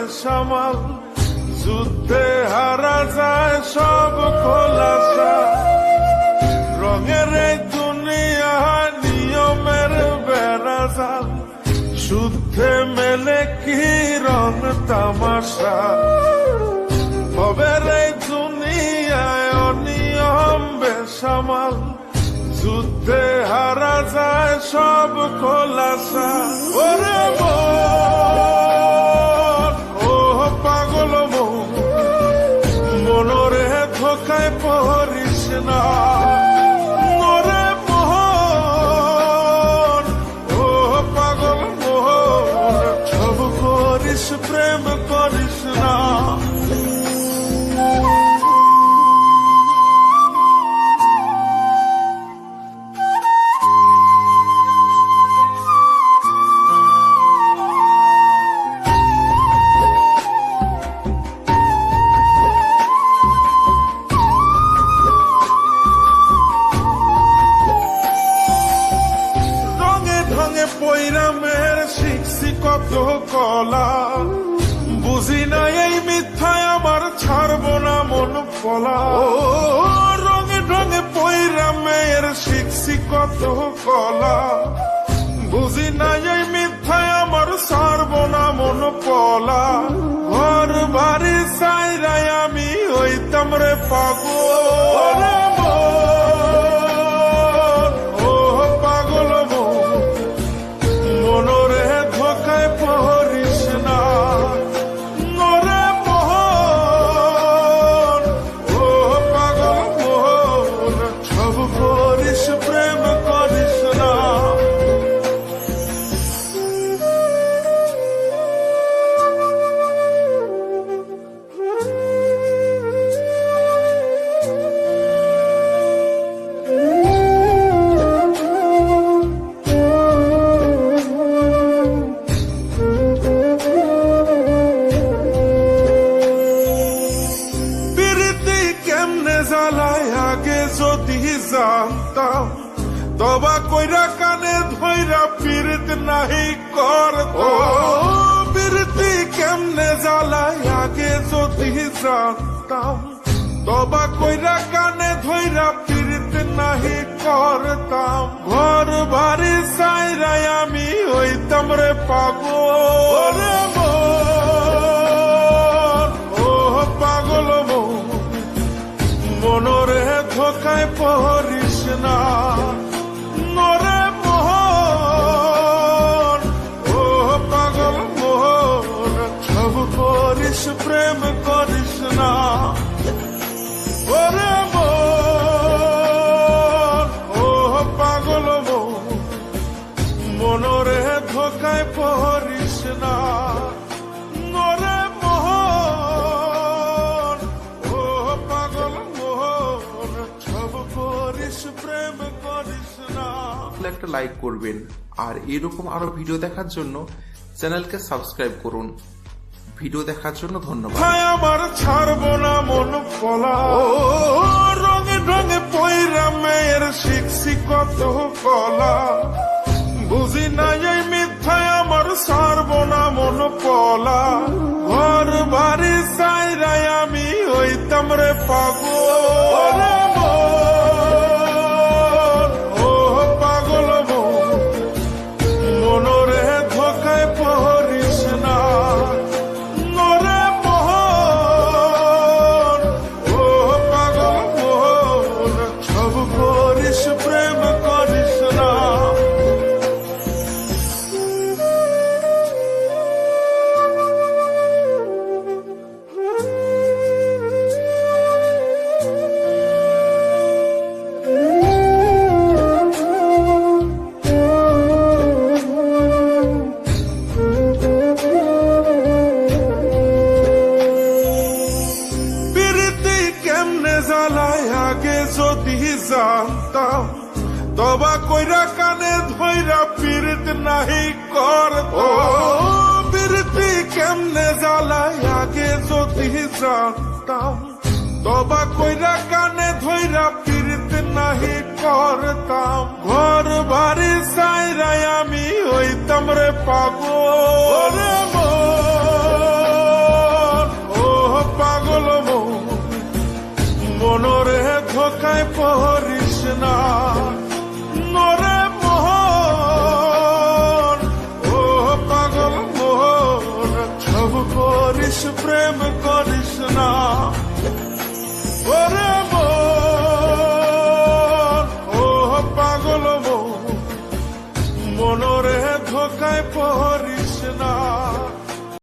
বেসামাল, যুদ্ধে হারা যায় সব খোলাসা। রঙের এই দুনিয়া নিয়মের বেড়াজাল, শুদ্ধে মেলে কি রং তামাশা। ভবের এই দুনিয়ায় অনিয়ম বেসামাল, যুদ্ধে হারা যায় সব খোলাসা। ওরে মন, ও পাগল মন, মনরে ধোকায় পড়িস না। ওরে মন, ও পাগল মন, সব করিস প্রেম করিস না। পৈরামের শিখছি কত কলা, বুঝি না এই মিথ্যায় আমার ছাড়বো না মন পলা। রঙে রঙে পৈরামের শিখছি কত কলা, বুঝি না এই মিথ্যায় আমার ছাড়বো না মন পলা। ঘর বাড়ি সাইরাই আমি হইতাম রে পাগল। আগে যদি জানতাম, তবা কইরা কানে ধইরা পীড়িত নাহি করতাম। পীড়িতি কেমনে জ্বালায় আগে যদি জানতাম, তবা কইরা কানে ধইরা পীড়িত নাহি করতাম। ঘর বাড়ি সাইরাই আমি হইতাম রে পাগল। ও পাগল মন, মনরে ধোকায় পড়িস না। নরে মোহন, ও পাগল মোহন, সব করিস প্রেম করিস না। ওরে মন, ও পাগল মন, মনরে ধোকায় পড়িস না। নরে মোহন, ও পাগল মোহন, সব করিস প্রেম করিস না। একটা লাইক করবেন আর এরকম আরো ভিডিও দেখার জন্য চ্যানেলকে সাবস্ক্রাইব করুন। ভিডিও দেখার জন্য ধন্যবাদ। আমার ছাড়বো না মন পলা, রঙে রঙে পয়রা মেয়ের শিখছি কত কলা, বুঝি না এই মিথ্যায় আমার ছাড়বো না মন পলা। ঘর বাড়ি সাইরাই আমি হইতাম রে পাগল। ও পাগল মন, মনরে ধোকায় পড়িস না। নরে মোহন, ও পাগল মোহন, সব করিস প্রেম করিস না। আগে যদি জানতাম, তবা কইরা কানে ধইরা পীড়িত নাহি করতাম। পীড়িতি কেমনে জ্বালায় আগে যদি জানতাম, তবা কইরা কানে ধইরা পীড়িত নাহি করতাম। ঘর বাড়ি সাইরাই আমি হইতাম রে পাগল। না নরে মোহন ও পাগল মোহন সব করিস প্রেম করিস না ওরে মন ও পাগল মন মনরে ধোকায় পড়িস না